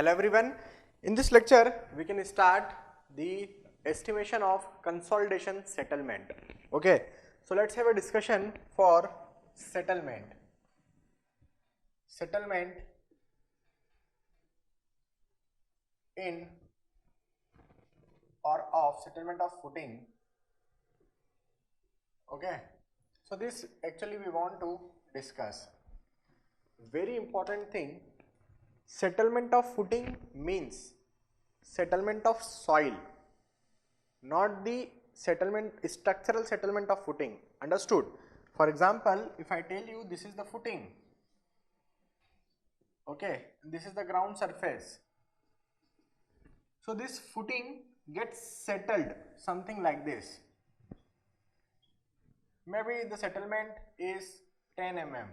Hello everyone. In this lecture, we can start the estimation of consolidation settlement. Okay. So let's have a discussion for settlement. Settlement in or of settlement of footing. Okay. So this actually we want to discuss. Very important thing. Settlement of footing means settlement of soil, not the structural settlement of footing. Understood? For example, if I tell you this is the footing, okay, this is the ground surface. So this footing gets settled something like this. Maybe the settlement is 10 mm.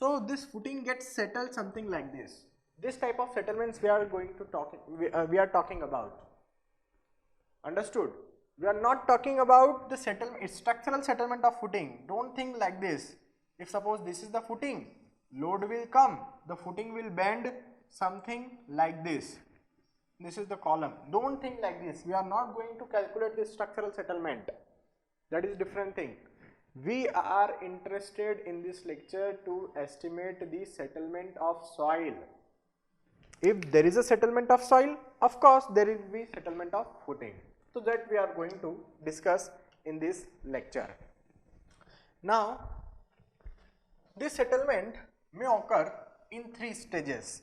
So this footing gets settled something like this. This type of settlements we are going to we are talking about. Understood? We are not talking about the structural settlement of footing. Don't think like this. If suppose this is the footing, load will come, the footing will bend something like this. This is the column. Don't think like this. We are not going to calculate this structural settlement. That is different thing. We are interested in this lecture to estimate the settlement of soil. If there is a settlement of soil, of course there will be settlement of footing. So that we are going to discuss in this lecture. Now, this settlement may occur in 3 stages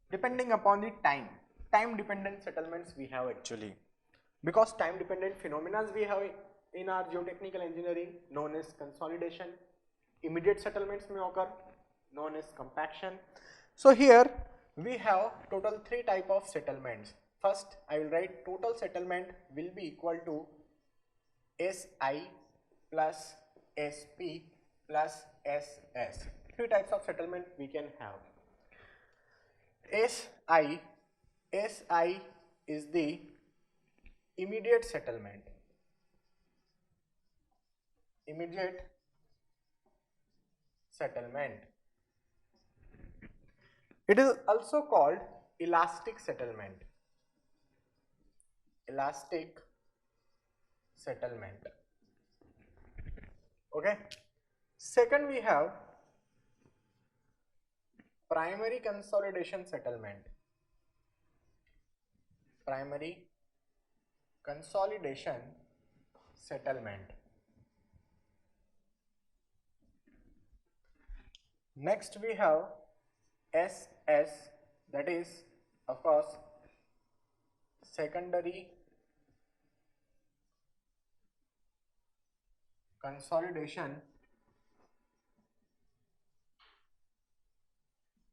depending upon the time dependent settlements we have actually, because time dependent phenomena we have in our geotechnical engineering known as consolidation. Immediate settlements may occur known as compaction. So here we have total 3 type of settlements. First I will write total settlement will be equal to SI plus SP plus SS. 3 types of settlement we can have. SI is the immediate settlement. Immediate settlement. It is also called elastic settlement. Elastic settlement. Okay. Second we have primary consolidation settlement. Primary consolidation settlement. Next we have SS, that is of course secondary consolidation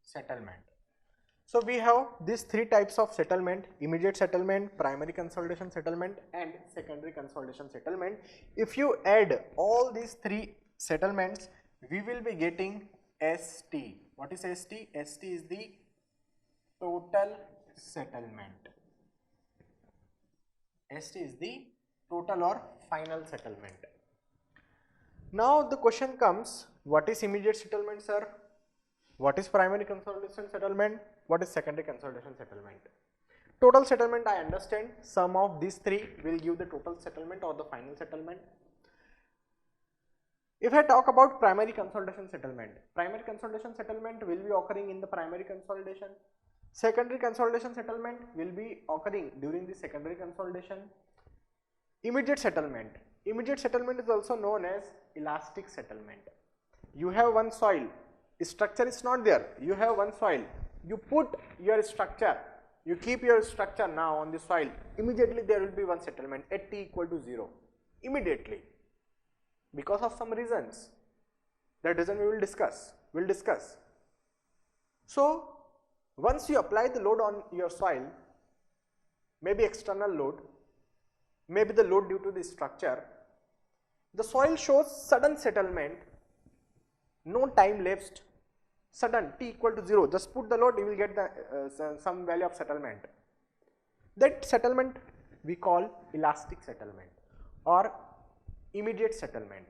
settlement. So we have these 3 types of settlement: immediate settlement, primary consolidation settlement and secondary consolidation settlement. If you add all these 3 settlements, we will be getting ST. What is ST? ST is the total settlement. ST is the total or final settlement. Now the question comes, what is immediate settlement, sir? What is primary consolidation settlement? What is secondary consolidation settlement? Total settlement I understand, sum of these 3 will give the total settlement or the final settlement. If I talk about primary consolidation settlement will be occurring in the primary consolidation. Secondary consolidation settlement will be occurring during the secondary consolidation. Immediate settlement is also known as elastic settlement. You have one soil, structure is not there, you have one soil, you put your structure, you keep your structure now on the soil, immediately there will be one settlement at t equal to 0, immediately, because of some reasons. That reason we will discuss. So once you apply the load on your soil, maybe external load, maybe the load due to the structure, the soil shows sudden settlement, no time lapsed, sudden t equal to 0, just put the load, you will get the some value of settlement. That settlement we call elastic settlement or immediate settlement.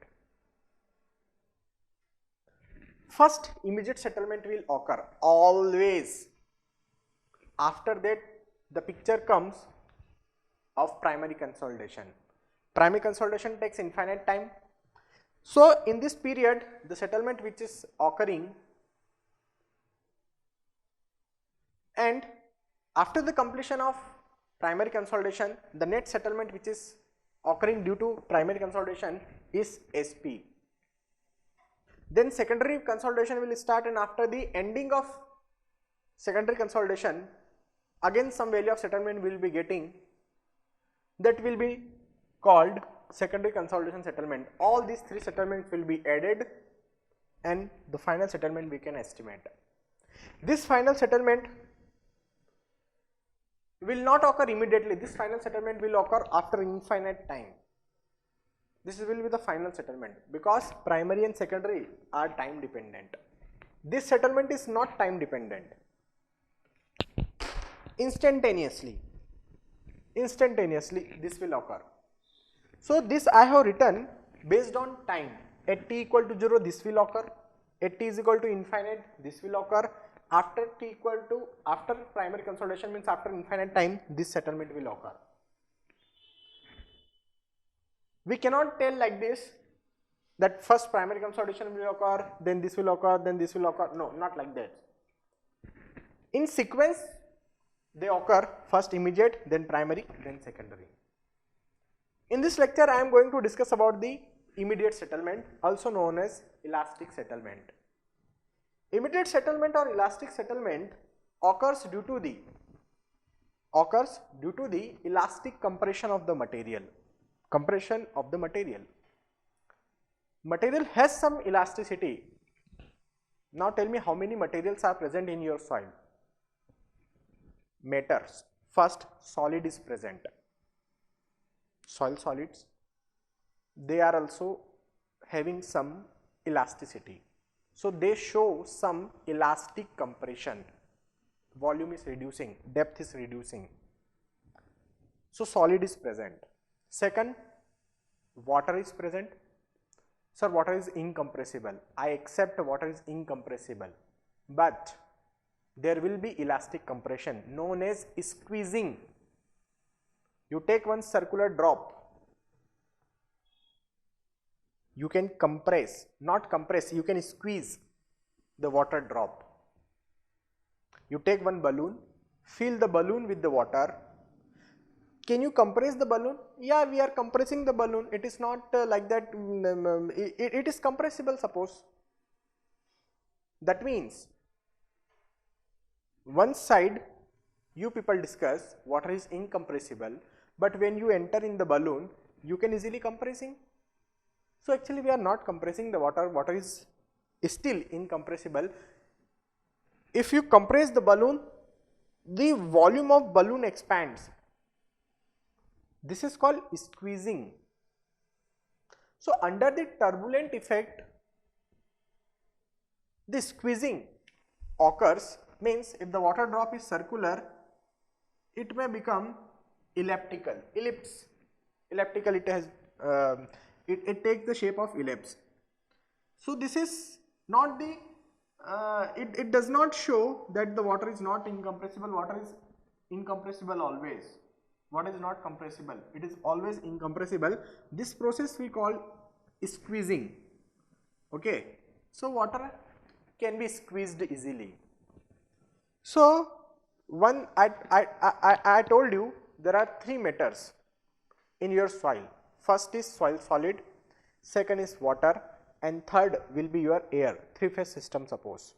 First immediate settlement will occur always. After that the picture comes of primary consolidation. Primary consolidation takes infinite time. So in this period the settlement which is occurring, and after the completion of primary consolidation the net settlement which is occurring due to primary consolidation is SP. Then secondary consolidation will start, and after the ending of secondary consolidation again some value of settlement will be getting, that will be called secondary consolidation settlement. All these three settlements will be added and the final settlement we can estimate. This final settlement will not occur immediately. This final settlement will occur after infinite time. This will be the final settlement because primary and secondary are time dependent. This settlement is not time dependent. Instantaneously this will occur. So this I have written based on time. At t equal to 0 this will occur, at t is equal to infinite this will occur, after primary consolidation means after infinite time this settlement will occur. We cannot tell like this that first primary consolidation will occur, then this will occur, then this will occur. No, not like that. In sequence they occur, first immediate, then primary, then secondary. In this lecture I am going to discuss about the immediate settlement, also known as elastic settlement. Immediate settlement or elastic settlement occurs due to the elastic compression of the material. Material has some elasticity. Now tell me how many materials are present in your soil. Matters. First, solid is present. Soil solids, they are also having some elasticity. So they show some elastic compression. Volume is reducing, depth is reducing. So solid is present. Second, water is present. Sir, water is incompressible. I accept water is incompressible, but there will be elastic compression known as squeezing. You take one circular drop, you can compress, not compress, you can squeeze the water drop. You take one balloon, fill the balloon with the water. Can you compress the balloon? Yeah, we are compressing the balloon. It is not like that, it is compressible, suppose. That means one side you people discuss water is incompressible, but when you enter in the balloon you can easily compressing. So actually we are not compressing the water, water is still incompressible. If you compress the balloon, the volume of balloon expands. This is called squeezing. So under the turbulent effect, the squeezing occurs, means if the water drop is circular, it may become elliptical. Elliptical, it has it takes the shape of ellipse. So this is not the it does not show that the water is not incompressible. Water is incompressible always. Water is not compressible, it is always incompressible. This process we call squeezing. Okay, so water can be squeezed easily. So one I told you there are three matters in your soil. First is soil solid, second is water, and third will be your air, three-phase system suppose.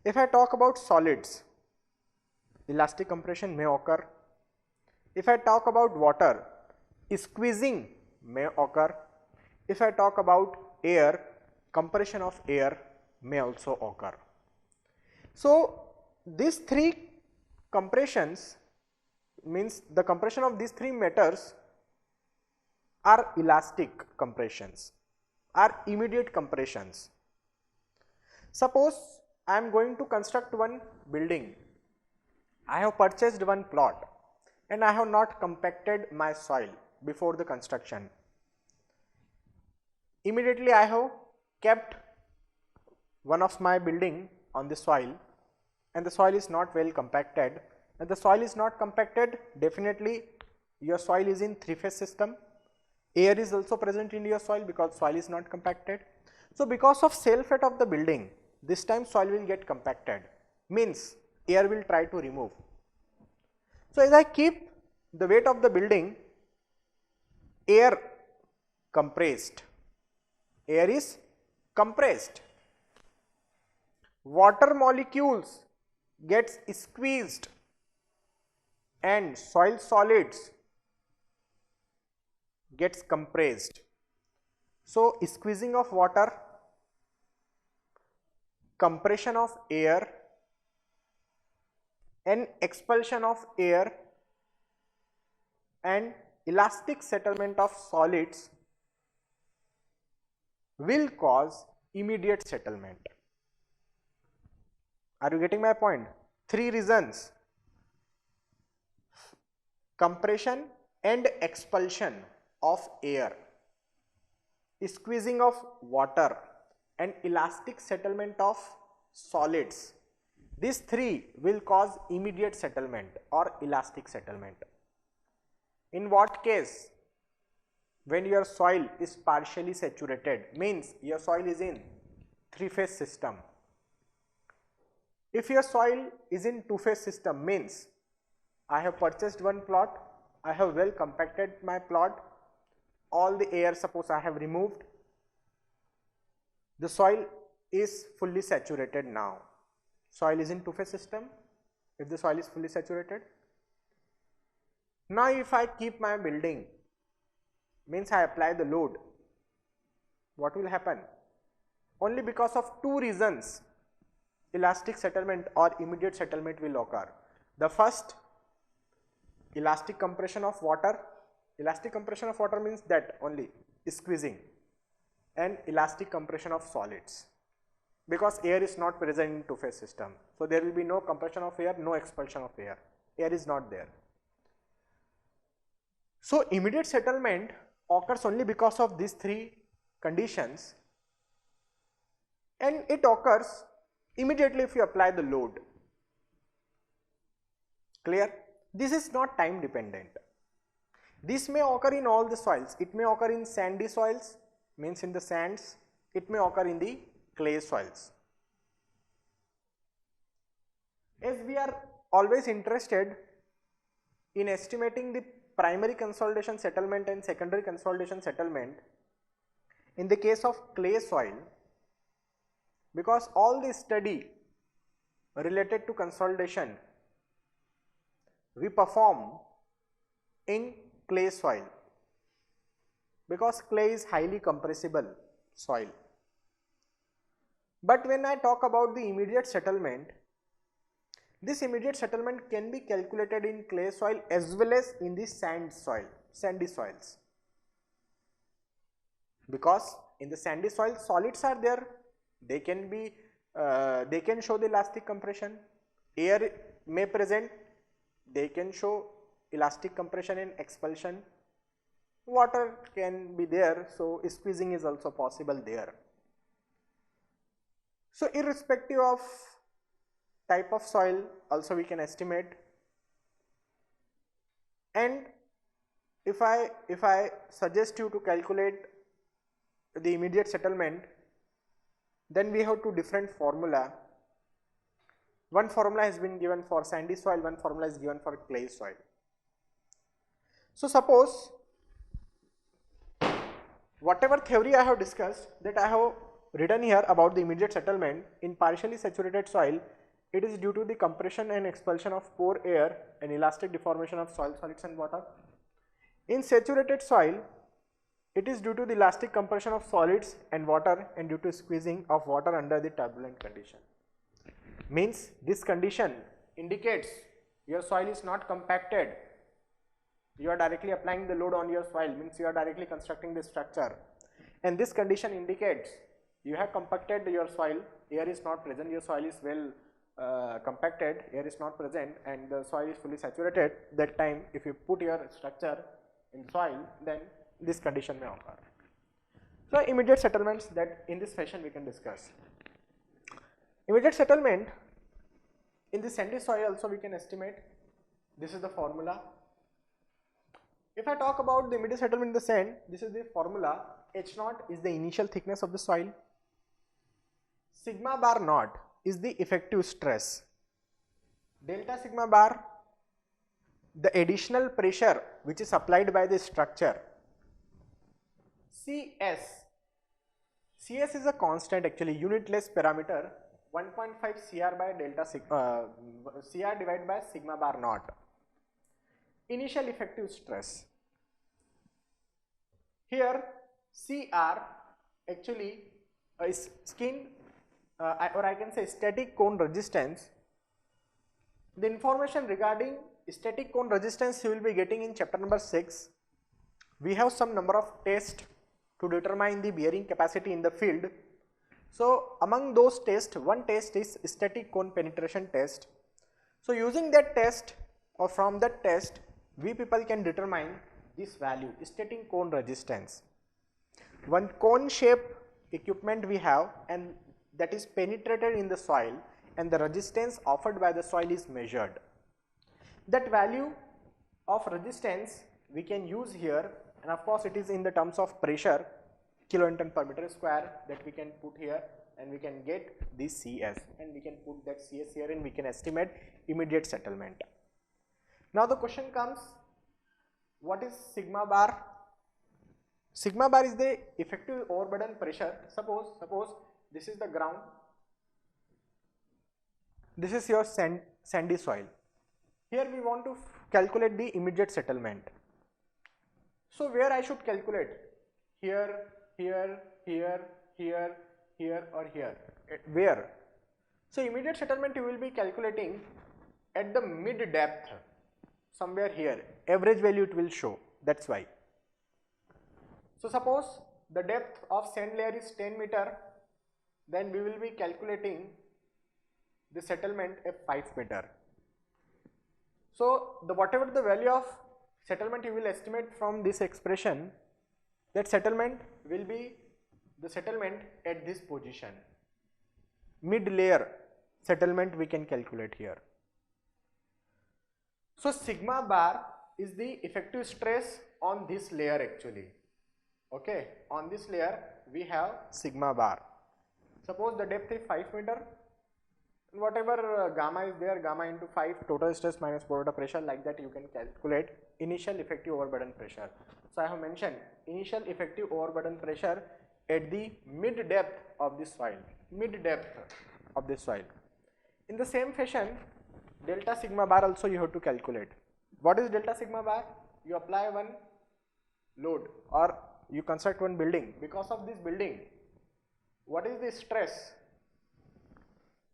If I talk about solids, elastic compression may occur. If I talk about water, squeezing may occur. If I talk about air, compression of air may also occur. So these three compressions, means the compression of these three matters are elastic compressions, are immediate compressions. Suppose I am going to construct one building. I have purchased one plot and I have not compacted my soil before the construction. Immediately I have kept one of my building on the soil and the soil is not well compacted, and the soil is not compacted, definitely your soil is in three-phase system. Air is also present in your soil because soil is not compacted. So because of self-weight of the building, this time soil will get compacted, means air will try to remove. So as I keep the weight of the building, air compressed, air is compressed, water molecules gets squeezed and soil solids gets compressed. So squeezing of water, compression of air and expulsion of air and elastic settlement of solids will cause immediate settlement. Are you getting my point? Three reasons: compression and expulsion of air, squeezing of water and elastic settlement of solids. These three will cause immediate settlement or elastic settlement. In what case? When your soil is partially saturated, means your soil is in three-phase system. If your soil is in two-phase system, means I have purchased one plot, I have well compacted my plot, all the air suppose I have removed, the soil is fully saturated now. Soil is in two-phase system. If the soil is fully saturated, now if I keep my building, means I apply the load, what will happen? Only because of two reasons elastic settlement or immediate settlement will occur. The first, elastic compression of water. Elastic compression of water means that only squeezing, and elastic compression of solids, because air is not present in two-phase system. So there will be no compression of air, no expulsion of air. Air is not there. So immediate settlement occurs only because of these three conditions, and it occurs immediately if you apply the load. Clear? This is not time dependent. This may occur in all the soils. It may occur in sandy soils, means in the sands. It may occur in the clay soils. As we are always interested in estimating the primary consolidation settlement and secondary consolidation settlement in the case of clay soil, because all the study related to consolidation we perform in clay soil, because clay is highly compressible soil. But when I talk about the immediate settlement, this immediate settlement can be calculated in clay soil as well as in the sandy soils, because in the sandy soil solids are there, they can show the elastic compression, air may present, they can show elastic compression and expulsion, water can be there, so squeezing is also possible there. So irrespective of type of soil also we can estimate. And if I suggest you to calculate the immediate settlement, then we have two different formula. One formula has been given for sandy soil, one formula is given for clay soil. So suppose whatever theory I have discussed, that I have written here about the immediate settlement in partially saturated soil, it is due to the compression and expulsion of pore air and elastic deformation of soil solids and water. In saturated soil, it is due to the elastic compression of solids and water and due to squeezing of water under the turbulent condition. Means this condition indicates your soil is not compacted, you are directly applying the load on your soil, means you are directly constructing the structure, and this condition indicates you have compacted your soil, air is not present, your soil is well compacted, air is not present and the soil is fully saturated. That time if you put your structure in soil, then this condition may occur. So immediate settlements, that in this fashion we can discuss. Immediate settlement in the sandy soil also we can estimate. This is the formula. If I talk about the immediate settlement in the sand, this is the formula. H0 is the initial thickness of the soil. Sigma bar naught is the effective stress. Delta sigma bar, the additional pressure which is applied by the structure. CS is a constant, actually unitless parameter, 1.5 Cr by delta Cr divided by sigma bar naught. Initial effective stress. Here Cr actually is skin or I can say static cone resistance. The information regarding static cone resistance you will be getting in chapter number 6. We have some number of tests to determine the bearing capacity in the field. So among those tests, one test is static cone penetration test. So using that test or from that test, we people can determine this value, static cone resistance. One cone shape equipment we have and that is penetrated in the soil and the resistance offered by the soil is measured. That value of resistance we can use here, and of course it is in the terms of pressure, kilonewton per meter square, that we can put here and we can get this CS and we can put that CS here and we can estimate immediate settlement. Now the question comes, what is sigma bar? Sigma bar is the effective overburden pressure. Suppose this is the ground, this is your sandy soil. Here we want to calculate the immediate settlement. So where I should calculate? Here, here, here, here, here or here. Where? So immediate settlement you will be calculating at the mid depth, somewhere here. Average value it will show, that's why. So suppose the depth of sand layer is 10 meter, then we will be calculating the settlement at 5 meter. So whatever the value of settlement you will estimate from this expression, that settlement will be the settlement at this position. Mid layer settlement we can calculate here. So sigma bar is the effective stress on this layer actually. Okay, on this layer we have sigma bar. Suppose the depth is 5 meter, whatever gamma is there, gamma into 5, total stress minus pore pressure, like that you can calculate initial effective overburden pressure. So I have mentioned initial effective overburden pressure at the mid depth of the soil, mid depth of the soil. In the same fashion, delta sigma bar also you have to calculate. What is delta sigma bar? You apply one load or you construct one building. Because of this building, what is the stress?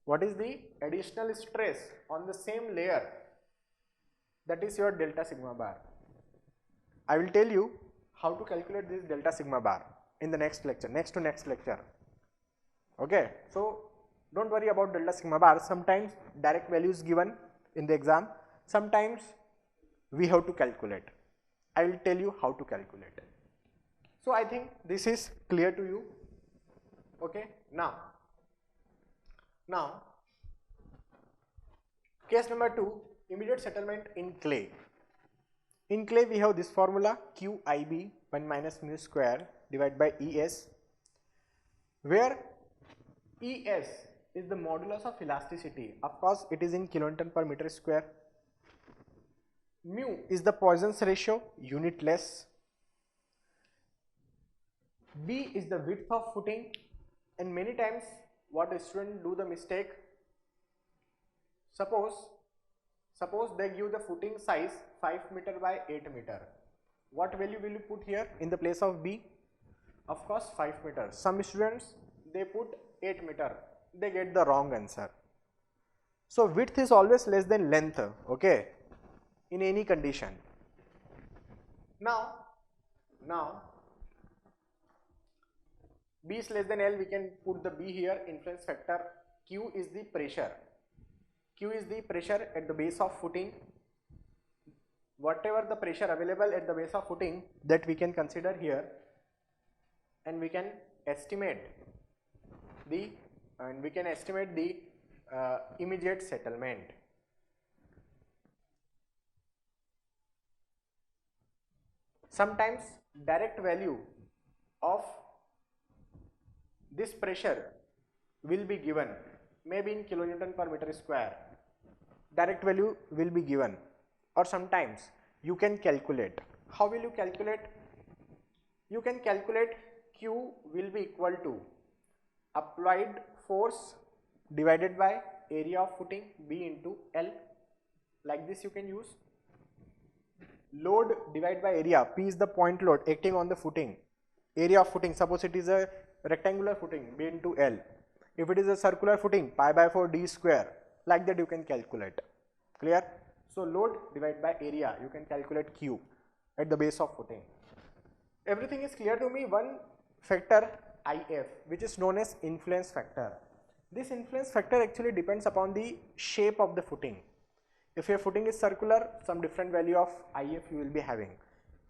What is the additional stress on the same layer? That is your delta sigma bar. I will tell you how to calculate this delta sigma bar in the next lecture, next to next lecture. Okay, so don't worry about delta sigma bar. Sometimes direct values given in the exam, sometimes we have to calculate. I will tell you how to calculate. So I think this is clear to you. Okay, now case number 2, immediate settlement in clay. In clay we have this formula, QIB 1 minus mu square divided by ES, where ES is the modulus of elasticity. Of course it is in kilonewton per meter square. Mu is the Poisson's ratio, unitless. B is the width of footing, and many times what the student do the mistake, suppose they give the footing size 5 meter by 8 meter. What value will you put here in the place of B? Of course 5 meter. Some students they put 8 meter, they get the wrong answer. So width is always less than length, okay, in any condition. Now B is less than L, we can put the B here, influence factor. Q is the pressure. Q is the pressure at the base of footing. Whatever the pressure available at the base of footing, that we can consider here, and we can estimate the and we can estimate the immediate settlement. Sometimes direct value of this pressure will be given, maybe in kilonewton per meter square, direct value will be given, or sometimes you can calculate. How will you calculate? You can calculate Q will be equal to applied force divided by area of footing B into L. Like this you can use. Load divided by area, P is the point load acting on the footing. Area of footing, suppose it is a rectangular footing, B into L. If it is a circular footing, pi by 4 d square. Like that you can calculate. Clear? So load divided by area, you can calculate Q at the base of footing. Everything is clear to me. One factor IF, which is known as influence factor. This influence factor actually depends upon the shape of the footing. If your footing is circular, some different value of IF you will be having.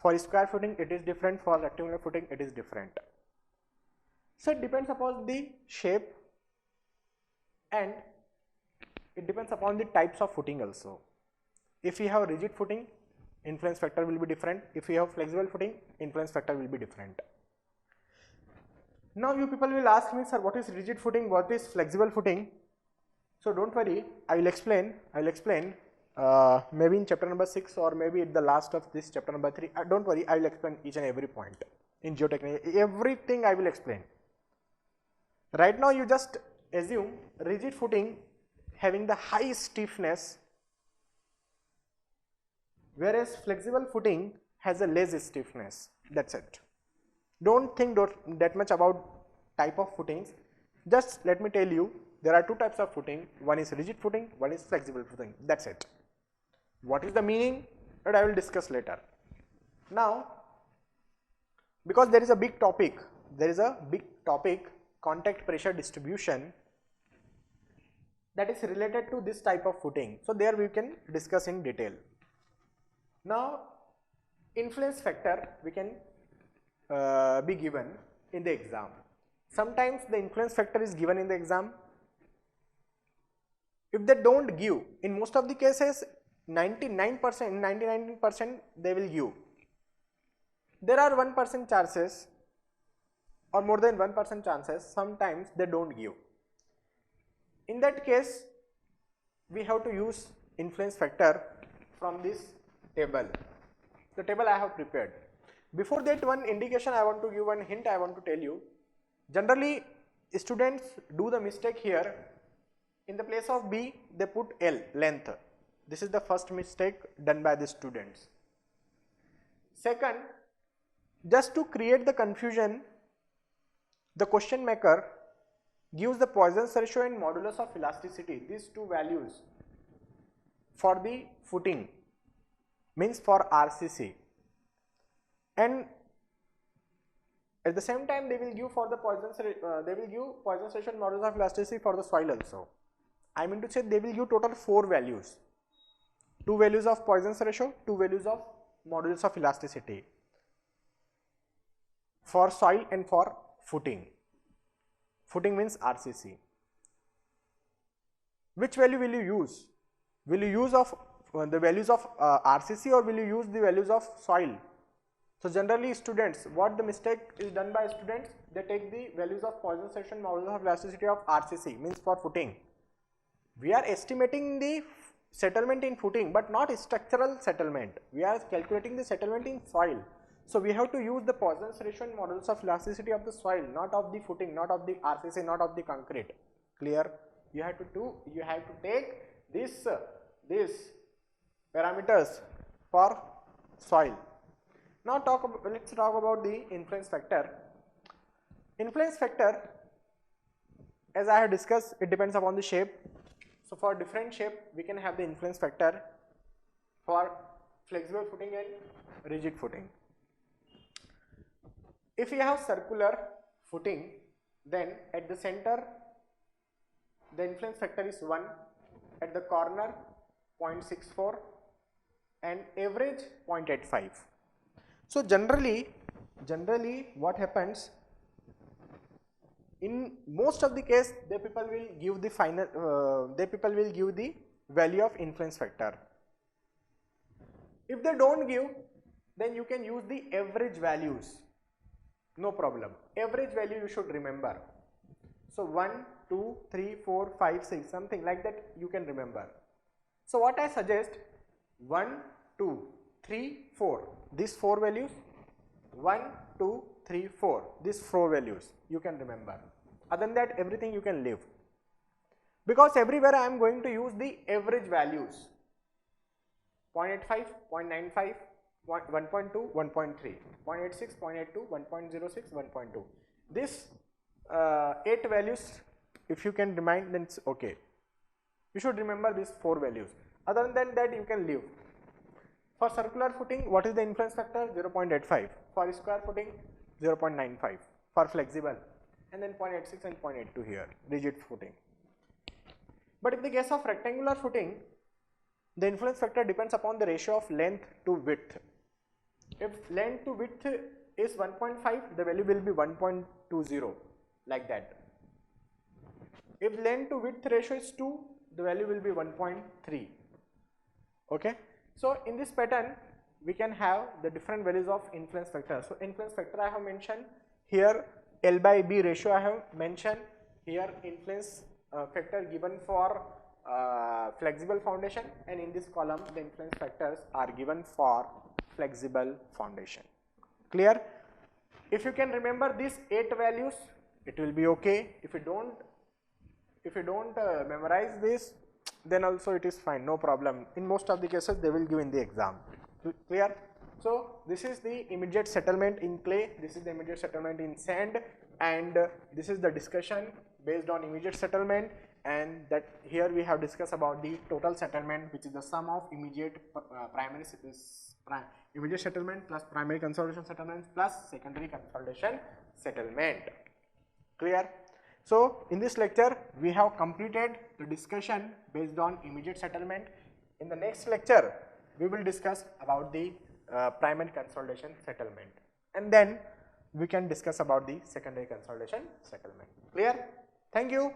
For square footing it is different, for rectangular footing it is different. So it depends upon the shape and it depends upon the types of footing also. If you have rigid footing, influence factor will be different. If you have flexible footing, influence factor will be different. Now you people will ask me, sir, what is rigid footing, what is flexible footing? So don't worry, I will explain maybe in chapter number 6 or maybe at the last of this chapter number 3. Don't worry, I will explain each and every point in geotechnical, everything I will explain. Right now you just assume rigid footing having the high stiffness, whereas flexible footing has a less stiffness. That's it. Don't think that much about type of footings. Just let me tell you, there are two types of footing. One is rigid footing, one is flexible footing. That's it. What is the meaning? That I will discuss later. Now, because there is a big topic, contact pressure distribution, that is related to this type of footing. So there we can discuss in detail. Now, influence factor we can be given in the exam. Sometimes the influence factor is given in the exam. If they don't give, in most of the cases 99% they will give. There are 1% chances or more than 1% chances, sometimes they don't give. In that case, we have to use influence factor from this table. The table I have prepared. Before that, one indication I want to give, one hint I want to tell you. Generally, students do the mistake here. In the place of B, they put L, length. This is the first mistake done by the students. Second, just to create the confusion, the question maker gives the Poisson's ratio and modulus of elasticity, these two values for the footing, means for RCC, and at the same time they will give for the Poisson's ratio and modulus of elasticity for the soil also. I mean to say they will give total 4 values, 2 values of Poisson's ratio, 2 values of modulus of elasticity for soil and for footing. Footing means RCC. Which value will you use? Will you use of the values of RCC or will you use the values of soil? So generally students, what the mistake is done by students, they take the values of Poisson's ratio and modulus of elasticity of RCC, means for footing. We are estimating the settlement in footing but not structural settlement. We are calculating the settlement in soil. So we have to use the Poisson's ratio and modulus of elasticity of the soil, not of the footing, not of the RCC, not of the concrete. Clear? You have to take these parameters for soil. Now let's talk about the influence factor. Influence factor, as I have discussed, it depends upon the shape. So for different shape we can have the influence factor for flexible footing and rigid footing. If you have circular footing, then at the center the influence factor is 1, at the corner 0.64 and average 0.85. So generally what happens, in most of the case, they people will give the final, they people will give the value of influence factor. If they don't give, then you can use the average values, no problem. Average value you should remember. So 1, 2, 3, 4, 5, 6, something like that you can remember. So what I suggest, 1, 2, 3, 4, these 4 values, 1, 2, 3, 4, these 4 values you can remember. Other than that, everything you can leave. Because everywhere I am going to use the average values, 0.85, 0.95, 1.2, 1.3, 0.86, 0.82, 1.06, 1.2. This 8 values, if you can remind, then it's okay. You should remember these 4 values. Other than that, you can leave. For circular footing, what is the influence factor? 0.85. For square footing, 0.95. For flexible, and then 0.86 and 0.82 here, rigid footing. But in the case of rectangular footing, the influence factor depends upon the ratio of length to width. If length to width is 1.5, the value will be 1.20, like that. If length to width ratio is 2, the value will be 1.3. Okay. So in this pattern, we can have the different values of influence factor. So influence factor I have mentioned here, L by B ratio I have mentioned here, influence factor given for flexible foundation, and in this column the influence factors are given for flexible foundation. Clear? If you can remember these 8 values, it will be okay. If you don't memorize this, then also it is fine, no problem. In most of the cases they will give in the exam. Clear? So this is the immediate settlement in clay, this is the immediate settlement in sand, and this is the discussion based on immediate settlement, and that here we have discussed about the total settlement, which is the sum of immediate immediate settlement plus primary consolidation settlement plus secondary consolidation settlement. Clear? So in this lecture we have completed the discussion based on immediate settlement. In the next lecture we will discuss about the primary consolidation settlement, and then we can discuss about the secondary consolidation settlement. Clear? Thank you.